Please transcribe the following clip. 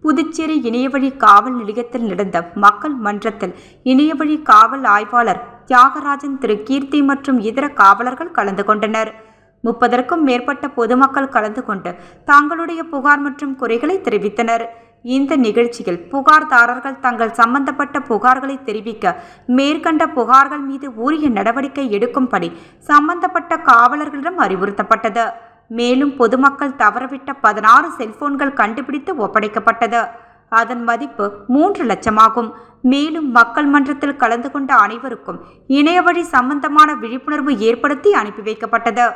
புதுச்சேரி இணையவழி காவல் நிலையத்தில் நடந்த மக்கள் மன்றத்தில் இணையவழி காவல் ஆய்வாளர் தியாகராஜன், திரு கீர்த்தி மற்றும் இதர காவலர்கள் கலந்து கொண்டனர். 30க்கும் மேற்பட்ட பொதுமக்கள் கலந்து கொண்டு தங்களுடைய புகார் மற்றும் குறைகளை தெரிவித்தனர். இந்த நிகழ்ச்சியில் புகார்தாரர்கள் தங்கள் சம்பந்தப்பட்ட புகார்களை தெரிவிக்க மேற்கண்ட புகார்கள் மீது உரிய நடவடிக்கை எடுக்கும்படி சம்பந்தப்பட்ட காவலர்களிடம் அறிவுறுத்தப்பட்டது. மேலும் பொதுமக்கள் தவறவிட்ட 16 செல்போன்கள் கண்டுபிடித்து ஒப்படைக்கப்பட்டது. அதன் மதிப்பு 3 லட்சமாகும். மேலும் மக்கள் மன்றத்தில் கலந்து கொண்ட அனைவருக்கும் இணையவழி சம்பந்தமான விழிப்புணர்வு ஏற்படுத்தி அனுப்பி வைக்கப்பட்டது.